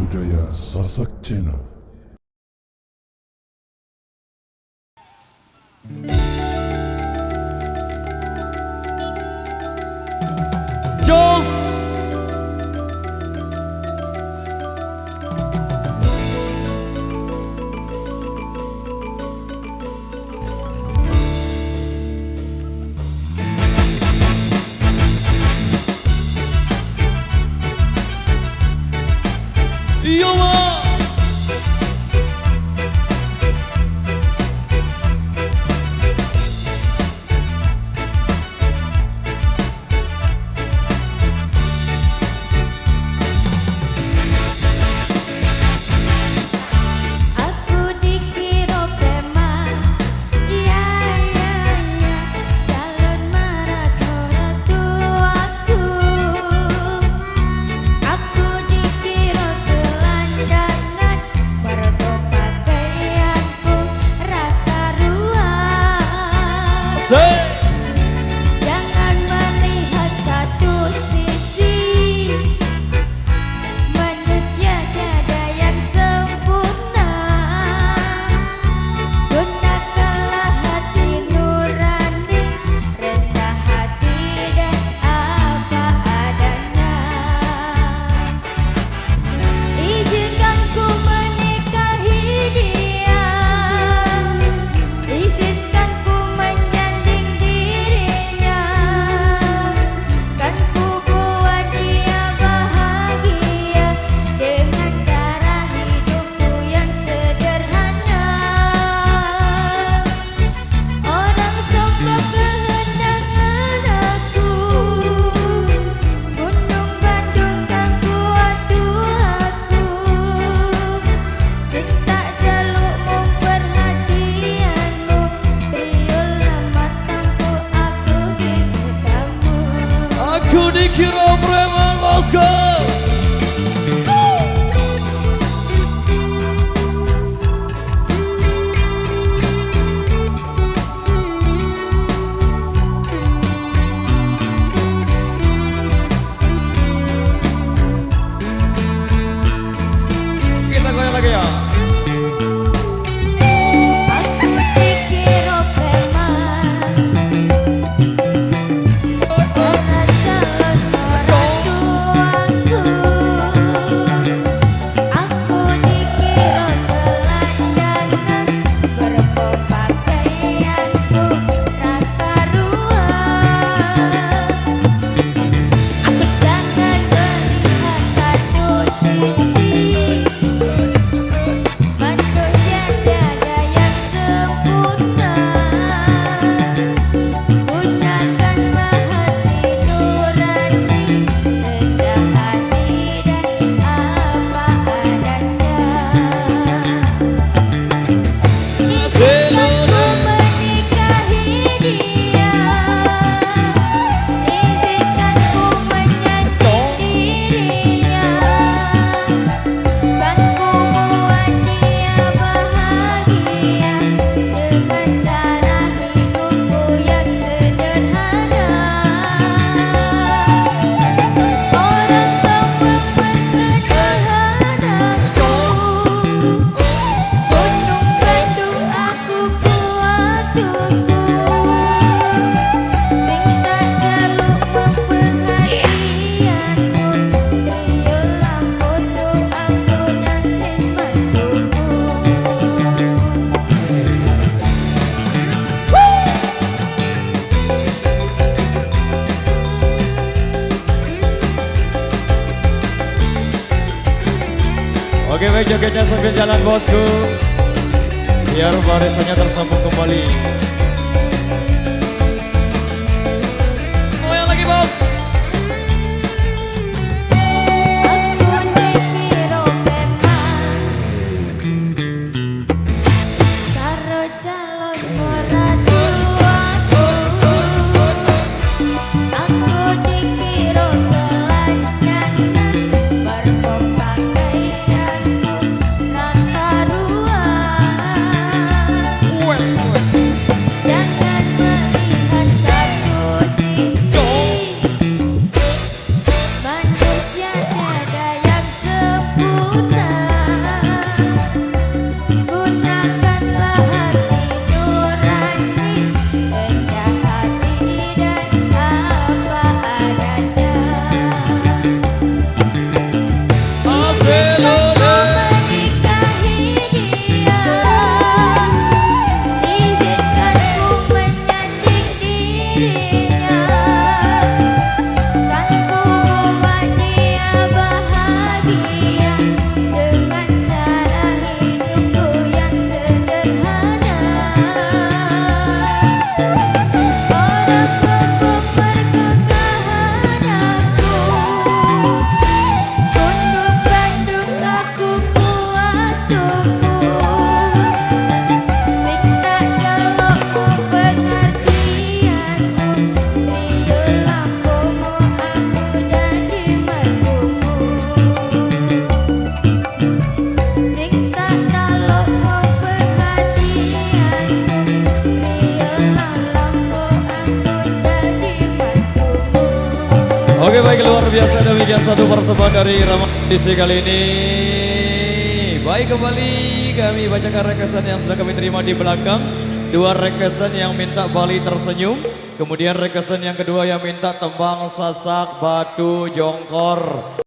budaya Sasak Channel. Jos Yoma Jangan melihat satu sisi, manusia tiada yang sempurna. Gunakanlah hati nurani, rendah hati dan apa adanya. Izinkan ku menikahi dia, izinkan ku menyanding dirinya, kan ku buat dia bahagia dengan cara hidupku yang sederhana. Orang sombong kehendangan aku, Gunung Bandung kan kuat aku, sing tak jalukmu perhatianmu, triyolah mataku aku gitu kamu. Aku dikira preman, let's go. Kita goyang lagi ya. Aku dikira preman karena calon mertuaku. Aku dikira telanjangan, berpakaianku rata ruang. Jangan melihat satu sisi, manusia tiada yang sempurna. Gunakanlah hati nurani, rendah hati dan apa adanya. Izinkan ku menikahi dia, izinkan ku menyanding dirinya, kan ku buat dia bahagia dengan cara hidupku yang sederhana. Orang sombong berkehendak aku, Gunung Bandung aku kuat tubuh, sing tak jaluk perhatianmu, triyolah foto aku nyantin mantumu. Oke, baik, jogetnya sambil jalan bosku, biar barisannya tersambung kembali. Goyang lagi bos. Aku dikira preman karo calon mertuaku. Aku dikira telanjangan, berpakaianku rata ruang. Jangan melihat satu sisi, biasa demikian satu persembahan dari Rama edisi kali ini. Baik, kembali kami bacakan requestan yang sudah kami terima di belakang. Dua requestan yang minta Bali tersenyum. Kemudian requestan yang kedua yang minta tembang sasak batu jongkor.